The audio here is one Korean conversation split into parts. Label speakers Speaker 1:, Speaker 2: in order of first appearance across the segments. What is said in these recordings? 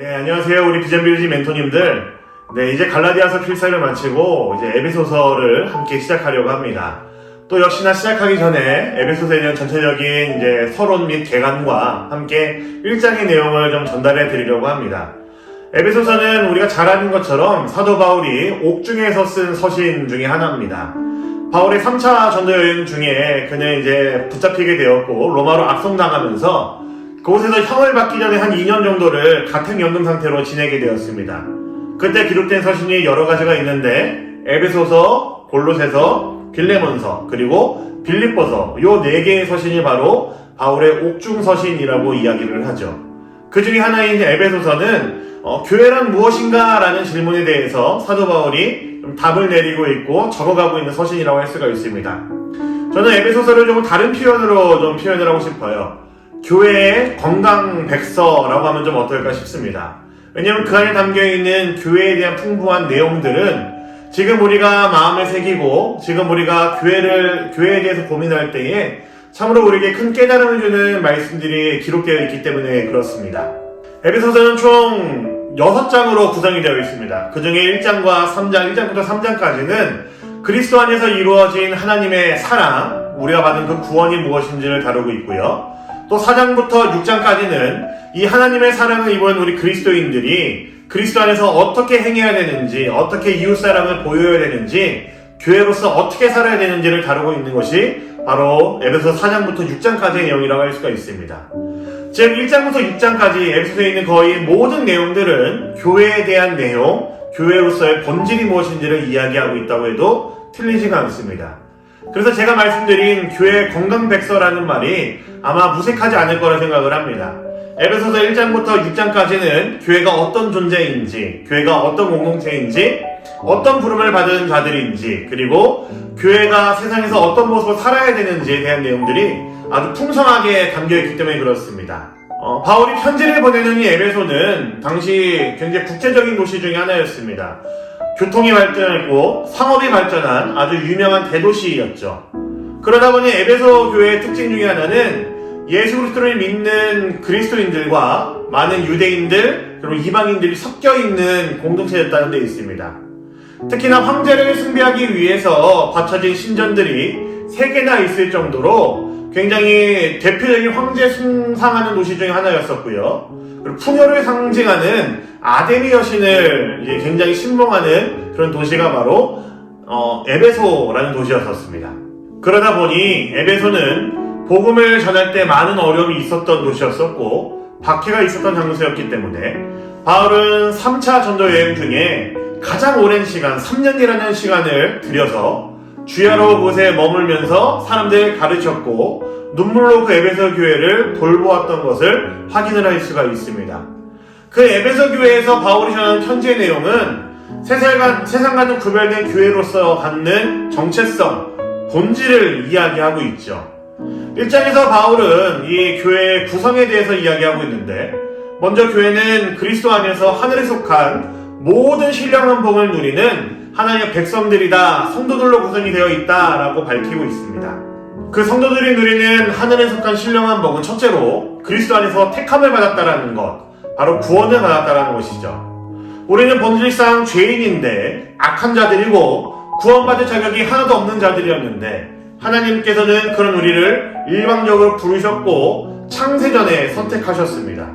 Speaker 1: 네, 안녕하세요. 우리 비전빌리지 멘토님들. 네, 이제 갈라디아서 필사를 마치고 이제 에베소서를 함께 시작하려고 합니다. 또 역시나 시작하기 전에 에베소서에 대한 전체적인 이제 서론 및 개관과 함께 1장의 내용을 좀 전달해 드리려고 합니다. 에베소서는 우리가 잘 아는 것처럼 사도 바울이 옥중에서 쓴 서신 중에 하나입니다. 바울의 3차 전도 여행 중에 그는 이제 붙잡히게 되었고 로마로 압송당하면서 그곳에서 형을 받기 전에 한 2년 정도를 가택연금 상태로 지내게 되었습니다. 그때 기록된 서신이 여러 가지가 있는데 에베소서, 골로새서, 빌레몬서, 그리고 빌립보서 요 4개의 서신이 바로 바울의 옥중 서신이라고 이야기를 하죠. 그 중에 하나인 에베소서는 교회란 무엇인가 라는 질문에 대해서 사도 바울이 좀 답을 내리고 있고 적어가고 있는 서신이라고 할 수가 있습니다. 저는 에베소서를 조금 다른 표현으로 좀 표현을 하고 싶어요. 교회의 건강백서라고 하면 좀 어떨까 싶습니다. 왜냐하면 그 안에 담겨있는 교회에 대한 풍부한 내용들은 지금 우리가 마음을 새기고 지금 우리가 교회에 대해서 고민할 때에 참으로 우리에게 큰 깨달음을 주는 말씀들이 기록되어 있기 때문에 그렇습니다. 에베소서는 총 6장으로 구성이 되어 있습니다. 그 중에 1장과 3장, 1장부터 3장까지는 그리스도 안에서 이루어진 하나님의 사랑, 우리가 받은 그 구원이 무엇인지를 다루고 있고요. 또 4장부터 6장까지는 이 하나님의 사랑을 입은 우리 그리스도인들이 그리스도 안에서 어떻게 행해야 되는지, 어떻게 이웃사랑을 보여야 되는지, 교회로서 어떻게 살아야 되는지를 다루고 있는 것이 바로 에베소서 4장부터 6장까지의 내용이라고 할 수가 있습니다. 즉 1장부터 6장까지 에베소서에 있는 거의 모든 내용들은 교회에 대한 내용, 교회로서의 본질이 무엇인지를 이야기하고 있다고 해도 틀리지가 않습니다. 그래서 제가 말씀드린 교회 건강백서라는 말이 아마 무색하지 않을 거라 생각을 합니다. 에베소서 1장부터 6장까지는 교회가 어떤 존재인지, 교회가 어떤 공동체인지, 어떤 부름을 받은 자들인지, 그리고 교회가 세상에서 어떤 모습을 살아야 되는지에 대한 내용들이 아주 풍성하게 담겨있기 때문에 그렇습니다. 바울이 편지를 보내는 이 에베소는 당시 굉장히 국제적인 도시 중에 하나였습니다. 교통이 발전했고 상업이 발전한 아주 유명한 대도시였죠. 그러다 보니 에베소 교회의 특징 중에 하나는 예수 그리스도를 믿는 그리스도인들과 많은 유대인들 그리고 이방인들이 섞여 있는 공동체였다는 데 있습니다. 특히나 황제를 숭배하기 위해서 바쳐진 신전들이 3개나 있을 정도로 굉장히 대표적인 황제 숭상하는 도시 중에 하나였었고요. 그리고 풍요를 상징하는 아데미 여신을 굉장히 신봉하는 그런 도시가 바로 에베소라는 도시였었습니다. 그러다 보니 에베소는 복음을 전할 때 많은 어려움이 있었던 도시였었고 박해가 있었던 장소였기 때문에 바울은 3차 전도 여행 중에 가장 오랜 시간, 3년이라는 시간을 들여서 주야로 곳에 머물면서 사람들을 가르쳤고 눈물로 그 에베소 교회를 돌보았던 것을 확인을 할 수가 있습니다. 그 에베소 교회에서 바울이 전하는 편지의 내용은 세상과는 구별된 교회로서 갖는 정체성, 본질을 이야기하고 있죠. 1장에서 바울은 이 교회의 구성에 대해서 이야기하고 있는데 먼저 교회는 그리스도 안에서 하늘에 속한 모든 신령한 복을 누리는 하나님의 백성들이다, 성도들로 구성이 되어 있다라고 밝히고 있습니다. 그 성도들이 누리는 하늘에 속한 신령한 복은 첫째로 그리스도 안에서 택함을 받았다라는 것, 바로 구원을 받았다라는 것이죠. 우리는 본질상 죄인인데 악한 자들이고 구원받을 자격이 하나도 없는 자들이었는데 하나님께서는 그런 우리를 일방적으로 부르셨고 창세전에 선택하셨습니다.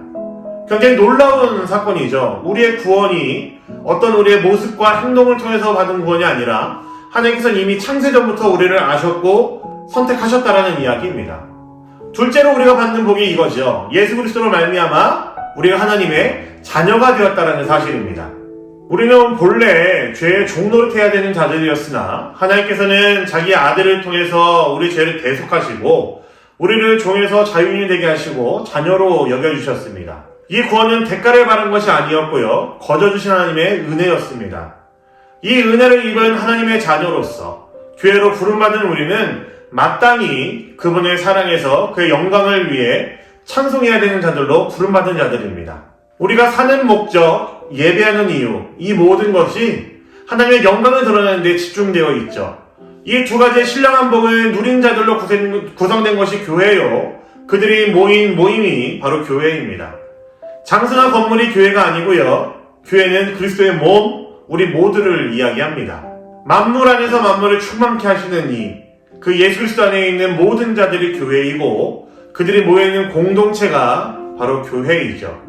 Speaker 1: 굉장히 놀라운 사건이죠. 우리의 구원이 어떤 우리의 모습과 행동을 통해서 받은 구원이 아니라 하나님께서는 이미 창세전부터 우리를 아셨고 선택하셨다라는 이야기입니다. 둘째로 우리가 받는 복이 이거죠. 예수 그리스도로 말미암아 우리가 하나님의 자녀가 되었다라는 사실입니다. 우리는 본래 죄의 종노릇해야 되는 자들이었으나 하나님께서는 자기 아들을 통해서 우리 죄를 대속하시고 우리를 종에서 자유인이 되게 하시고 자녀로 여겨주셨습니다. 이 구원은 대가를 바른 것이 아니었고요. 거저 주신 하나님의 은혜였습니다. 이 은혜를 입은 하나님의 자녀로서 교회로 부름받은 우리는 마땅히 그분을 사랑해서 그의 영광을 위해 찬송해야 되는 자들로 부름받은 자들입니다. 우리가 사는 목적, 예배하는 이유, 이 모든 것이 하나님의 영광을 드러내는 데 집중되어 있죠. 이 두 가지의 신령한 복을 누린 자들로 구성된 것이 교회요. 그들이 모인 모임이 바로 교회입니다. 장승한 건물이 교회가 아니고요. 교회는 그리스도의 몸, 우리 모두를 이야기합니다. 만물 안에서 만물을 충만케 하시는 그 예수 그리스도 안에 있는 모든 자들이 교회이고 그들이 모여있는 공동체가 바로 교회이죠.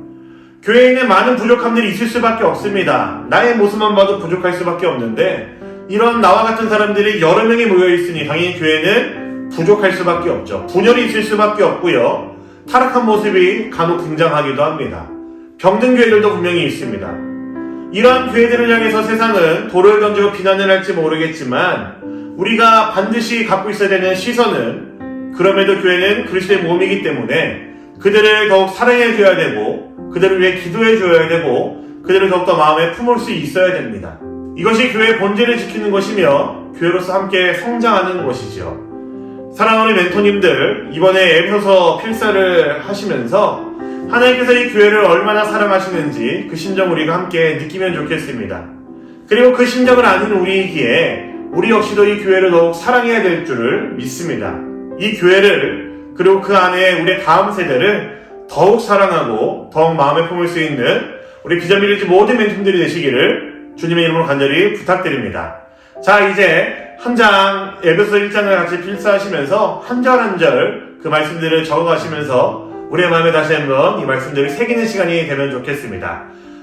Speaker 1: 교회에는 많은 부족함들이 있을 수밖에 없습니다. 나의 모습만 봐도 부족할 수밖에 없는데 이런 나와 같은 사람들이 여러 명이 모여있으니 당연히 교회는 부족할 수밖에 없죠. 분열이 있을 수밖에 없고요. 타락한 모습이 간혹 등장하기도 합니다. 병든 교회들도 분명히 있습니다. 이러한 교회들을 향해서 세상은 돌을 던지고 비난을 할지 모르겠지만 우리가 반드시 갖고 있어야 되는 시선은 그럼에도 교회는 그리스도의 몸이기 때문에 그들을 더욱 사랑해줘야 되고 그들을 위해 기도해줘야 되고 그들을 더욱더 마음에 품을 수 있어야 됩니다. 이것이 교회의 본질을 지키는 것이며 교회로서 함께 성장하는 것이죠. 사랑하는 멘토님들, 이번에 에베소서 필사를 하시면서 하나님께서 이 교회를 얼마나 사랑하시는지 그 심정 우리가 함께 느끼면 좋겠습니다. 그리고 그 심정을 아는 우리이기에 우리 역시도 이 교회를 더욱 사랑해야 될 줄을 믿습니다. 이 교회를 그리고 그 안에 우리의 다음 세대를 더욱 사랑하고 더욱 마음에 품을 수 있는 우리 비전 빌리지 모든 멘토님들이 되시기를 주님의 이름으로 간절히 부탁드립니다. 자, 이제 한 장 에베소서 1장을 같이 필사하시면서 한 절 한 절 그 말씀들을 적어가시면서 우리의 마음에 다시 한번 이 말씀들을 새기는 시간이 되면 좋겠습니다.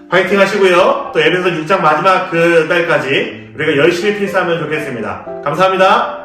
Speaker 1: 파이팅 하시고요. 또 에베소서 6장 마지막 그 달까지 우리가 열심히 필사하면 좋겠습니다. 감사합니다.